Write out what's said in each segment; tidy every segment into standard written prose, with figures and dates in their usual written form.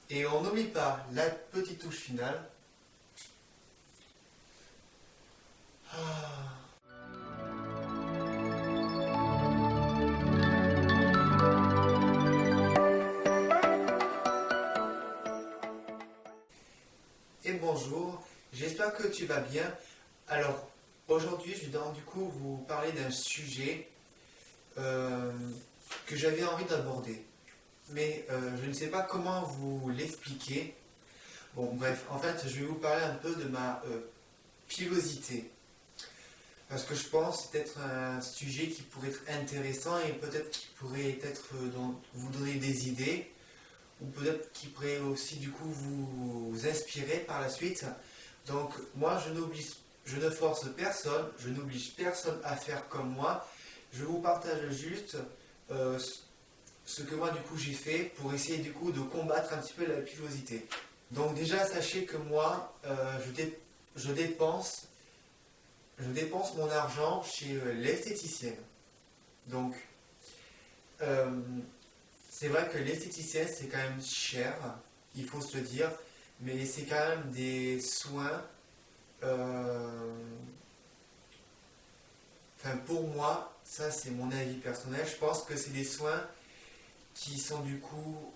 Et on n'oublie pas la petite touche finale. Ah. Et bonjour, j'espère que tu vas bien. Alors, aujourd'hui, je vais donc du coup vous parler d'un sujet que j'avais envie d'aborder. Mais je ne sais pas comment vous l'expliquer. Bon, bref, en fait, je vais vous parler un peu de ma pilosité. Parce que je pense que c'est peut-être un sujet qui pourrait être intéressant et peut-être qui pourrait être vous donner des idées. Ou peut-être qui pourrait aussi du coup vous inspirer par la suite. Donc moi je ne force personne, je n'oblige personne à faire comme moi. Je vous partage juste ce que moi du coup j'ai fait pour essayer du coup de combattre un petit peu la pilosité. Donc déjà sachez que moi je dépense mon argent chez l'esthéticienne. Donc c'est vrai que l'esthéticienne c'est quand même cher, il faut se le dire, mais c'est quand même des soins. Enfin pour moi, ça c'est mon avis personnel, je pense que c'est des soins qui sont du coup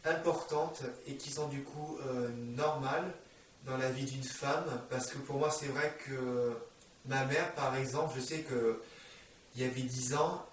importantes et qui sont du coup normales dans la vie d'une femme, parce que pour moi c'est vrai que ma mère par exemple, je sais que il y avait 10 ans,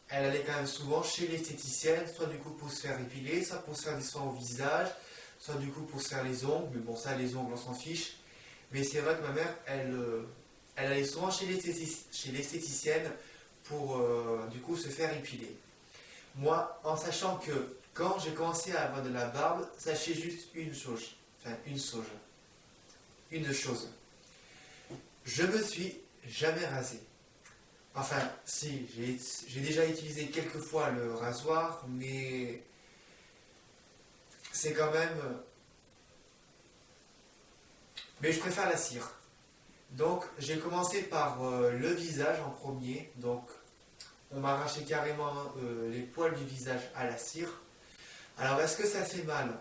elle allait quand même souvent chez l'esthéticienne, soit du coup pour se faire épiler, soit pour se faire des soins au visage, soit du coup pour se faire les ongles, mais bon ça les ongles on s'en fiche. Mais c'est vrai que ma mère, elle allait souvent chez l'esthéticienne pour du coup se faire épiler. Moi, en sachant que quand j'ai commencé à avoir de la barbe, sachez juste une chose, je me suis jamais rasé. Enfin, si, j'ai déjà utilisé quelques fois le rasoir, mais c'est quand même... Mais je préfère la cire. Donc, j'ai commencé par le visage en premier. Donc, on m'a arraché carrément les poils du visage à la cire. Alors, est-ce que ça fait mal?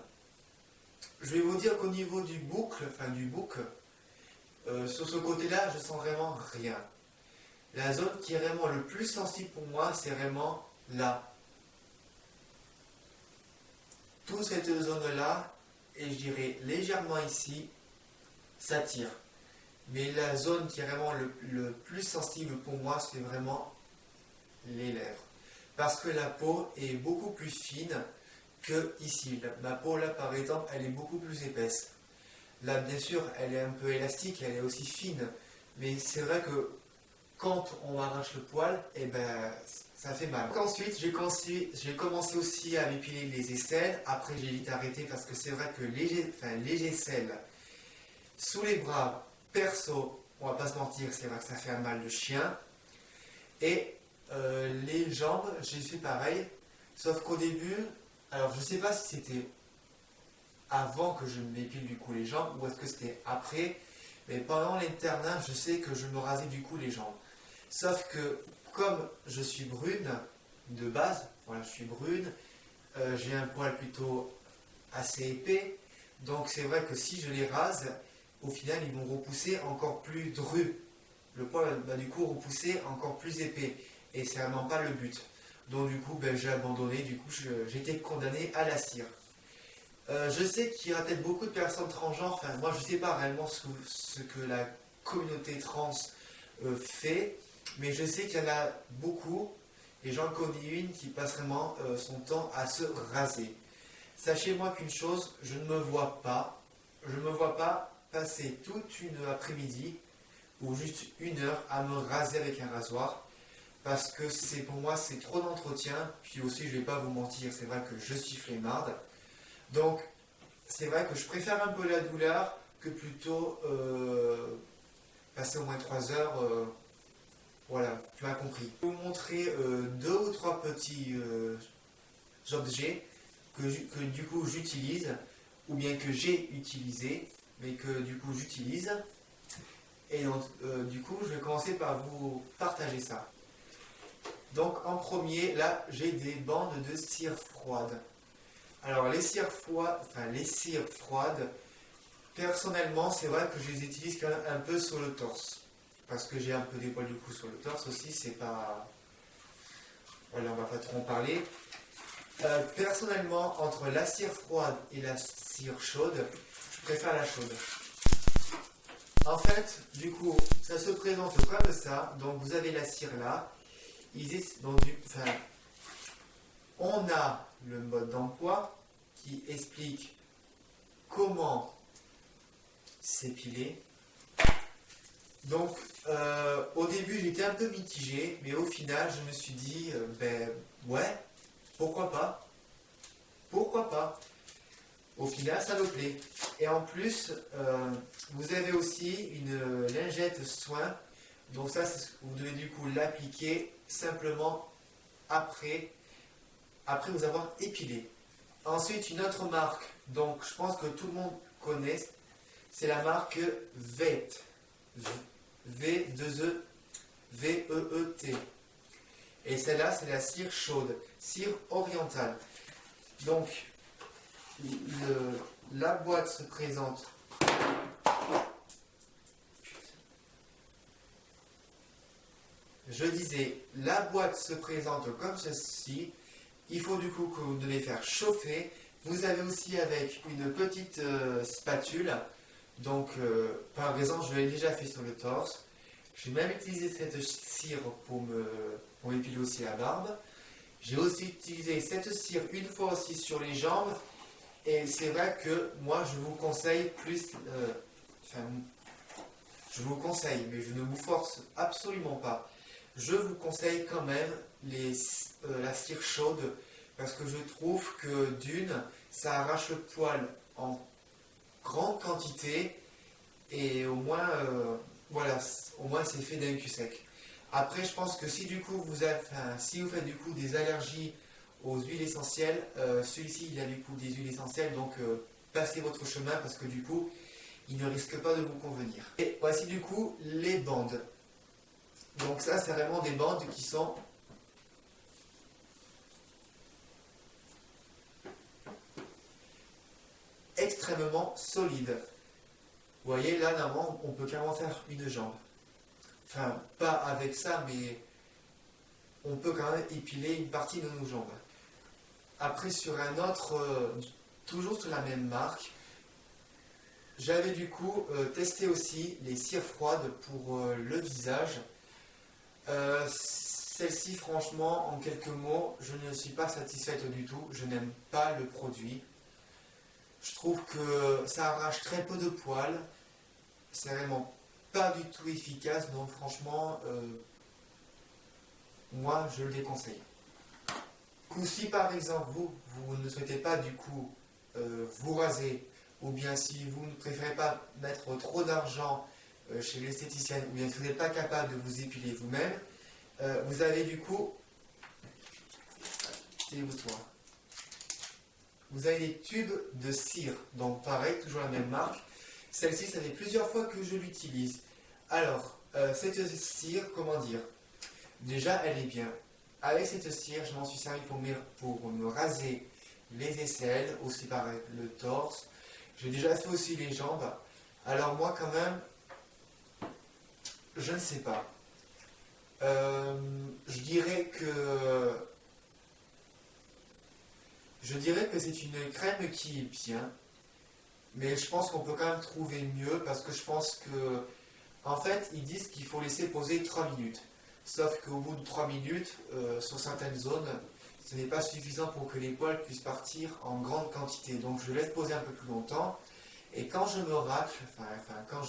Je vais vous dire qu'au niveau du bouc, sur ce côté-là, je sens vraiment rien. La zone qui est vraiment le plus sensible pour moi, c'est vraiment là. Toute cette zone-là, et je dirais légèrement ici, ça tire. Mais la zone qui est vraiment le plus sensible pour moi, c'est vraiment les lèvres. Parce que la peau est beaucoup plus fine que ici. Ma peau là, par exemple, elle est beaucoup plus épaisse. Là, bien sûr, elle est un peu élastique, elle est aussi fine. Mais c'est vrai que quand on arrache le poil, eh ben, ça fait mal. Donc ensuite, j'ai commencé aussi à m'épiler les aisselles. Après, j'ai vite arrêté parce que c'est vrai que les aisselles sous les bras, perso, on va pas se mentir, c'est vrai que ça fait un mal de chien. Et les jambes, j'ai fait pareil. Sauf qu'au début, alors je sais pas si c'était avant que je m'épile du coup les jambes ou est-ce que c'était après. Mais pendant l'internat, je sais que je me rasais du coup les jambes. Sauf que comme je suis brune de base, voilà, je suis brune, j'ai un poil plutôt assez épais. Donc c'est vrai que si je les rase, au final ils vont repousser encore plus dru. Le poil va du coup repousser encore plus épais. Et c'est vraiment pas le but. Donc du coup j'ai abandonné, du coup j'étais condamné à la cire. Je sais qu'il y aura peut-être beaucoup de personnes transgenres, enfin moi je ne sais pas réellement ce que la communauté trans fait, mais je sais qu'il y en a beaucoup, et j'en connais une qui passe vraiment son temps à se raser. Sachez-moi qu'une chose, je ne me vois pas passer toute une après-midi ou juste une heure à me raser avec un rasoir, parce que pour moi c'est trop d'entretien, puis aussi je ne vais pas vous mentir, c'est vrai que je suis flemmarde. Donc, c'est vrai que je préfère un peu la douleur que plutôt passer au moins 3 heures. Voilà, tu m'as compris. Je vais vous montrer 2 ou 3 petits objets que du coup j'utilise, ou bien que j'ai utilisé, mais que du coup j'utilise. Et donc, du coup, je vais commencer par vous partager ça. Donc en premier, là, j'ai des bandes de cire froide. Alors les cires froides, personnellement, c'est vrai que je les utilise quand même un peu sur le torse. Parce que j'ai un peu des poils du coup sur le torse aussi, c'est pas... Voilà, on va pas trop en parler. Personnellement, entre la cire froide et la cire chaude, je préfère la chaude. En fait, du coup, ça se présente comme ça. Donc vous avez la cire là. On a le mode d'emploi qui explique comment s'épiler. Donc, au début, j'étais un peu mitigé, mais au final, je me suis dit, ouais, pourquoi pas? Pourquoi pas? Au final, ça me plaît. Et en plus, vous avez aussi une lingette soin. Donc ça, vous devez du coup l'appliquer simplement après vous avoir épilé. Ensuite, une autre marque, donc je pense que tout le monde connaît, c'est la marque Veet. V2E, V-E-E-T. Et celle-là, c'est la cire chaude, cire orientale. Donc, la boîte se présente. Je disais, la boîte se présente comme ceci. Il faut du coup que vous devez faire chauffer. Vous avez aussi avec une petite spatule. Donc, par exemple, je l'ai déjà fait sur le torse. J'ai même utilisé cette cire pour m'épiler aussi la barbe. J'ai aussi utilisé cette cire une fois aussi sur les jambes. Et c'est vrai que moi, je vous conseille plus... je vous conseille, mais je ne vous force absolument pas. Je vous conseille quand même la cire chaude parce que je trouve que d'une, ça arrache le poil en grande quantité et au moins, voilà, au moins c'est fait d'un cul sec. Après, je pense que si du coup si vous faites du coup des allergies aux huiles essentielles, celui-ci il a du coup des huiles essentielles, donc passez votre chemin parce que du coup il ne risque pas de vous convenir. Et voici du coup les bandes. Donc ça, c'est vraiment des bandes qui sont extrêmement solides. Vous voyez, là, normalement, on peut carrément faire une jambe. Enfin, pas avec ça, mais on peut quand même épiler une partie de nos jambes. Après, sur un autre, toujours sur la même marque, j'avais du coup testé aussi les cires froides pour le visage. Celle-ci, franchement, en quelques mots, je ne suis pas satisfaite du tout. Je n'aime pas le produit. Je trouve que ça arrache très peu de poils. C'est vraiment pas du tout efficace. Donc, franchement, moi, je le déconseille. Si par exemple, vous ne souhaitez pas du coup vous raser, ou bien si vous ne préférez pas mettre trop d'argent chez l'esthéticienne, ou bien si vous n'êtes pas capable de vous épiler vous-même, vous avez du coup, vous avez des tubes de cire, donc pareil, toujours la même marque. Celle-ci, ça fait plusieurs fois que je l'utilise. Alors, cette cire, comment dire? Déjà, elle est bien. Avec cette cire, je m'en suis servi pour me raser les aisselles, aussi pareil, le torse. J'ai déjà fait aussi les jambes. Alors moi, quand même, je ne sais pas. Je dirais que c'est une crème qui est bien, mais je pense qu'on peut quand même trouver mieux parce que je pense que, en fait, ils disent qu'il faut laisser poser 3 minutes. Sauf qu'au bout de 3 minutes, sur certaines zones, ce n'est pas suffisant pour que les poils puissent partir en grande quantité. Donc je laisse poser un peu plus longtemps. Et quand je me racle, quand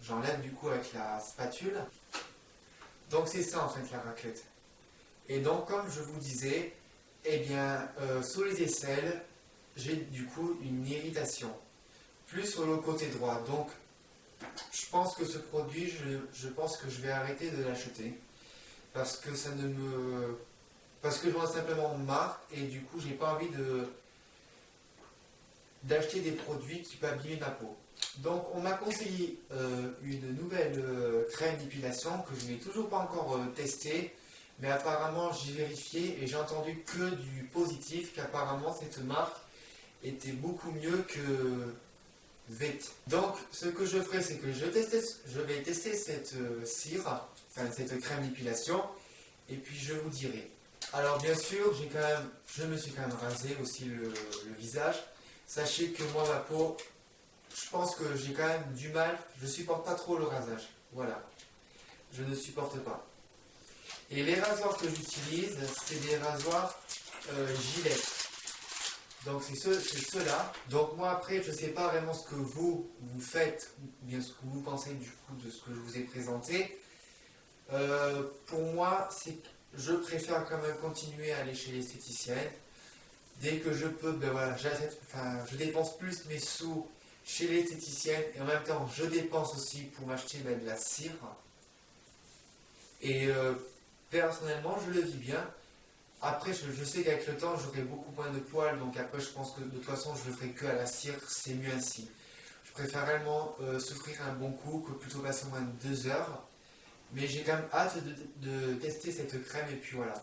j'enlève du coup avec la spatule, donc c'est ça en fait la raclette. Et donc comme je vous disais, eh bien sous les aisselles, j'ai du coup une irritation. Plus sur le côté droit. Donc je pense que ce produit, je pense que je vais arrêter de l'acheter. Parce que parce que j'en ai simplement marre et du coup j'ai pas envie d'acheter des produits qui peuvent abîmer ma peau. Donc on m'a conseillé une nouvelle crème d'épilation que je n'ai toujours pas encore testée. Mais apparemment, j'ai vérifié et j'ai entendu que du positif, qu'apparemment cette marque était beaucoup mieux que VET. Donc, ce que je ferai, c'est que je vais tester cette cire, enfin cette crème d'épilation, et puis je vous dirai. Alors bien sûr, je me suis quand même rasé aussi le visage. Sachez que moi, ma peau, je pense que j'ai quand même du mal, je supporte pas trop le rasage. Voilà, je ne supporte pas. Et les rasoirs que j'utilise, c'est des rasoirs Gillette. Donc c'est ceux-là. Donc moi après, je ne sais pas vraiment ce que vous faites, ou bien ce que vous pensez du coup de ce que je vous ai présenté. Pour moi, je préfère quand même continuer à aller chez l'esthéticienne. Dès que je peux, ben voilà, je dépense plus mes sous chez l'esthéticienne et en même temps je dépense aussi pour m'acheter de la cire. Et personnellement, je le vis bien. Après, je sais qu'avec le temps, j'aurai beaucoup moins de poils, donc après, je pense que de toute façon, je le ferai que à la cire, c'est mieux ainsi. Je préfère réellement s'offrir un bon coup que plutôt passer au moins 2 heures. Mais j'ai quand même hâte de tester cette crème, et puis voilà.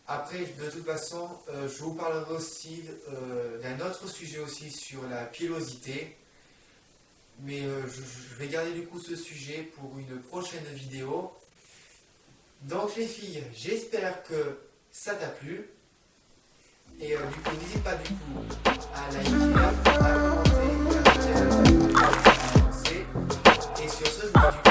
Après, de toute façon, je vous parlerai aussi d'un autre sujet aussi sur la pilosité. Mais je vais garder du coup ce sujet pour une prochaine vidéo. Donc les filles, j'espère que ça t'a plu. Et du coup, n'hésite pas du coup à liker, à commenter, à partager. Et sur ce, je vous dis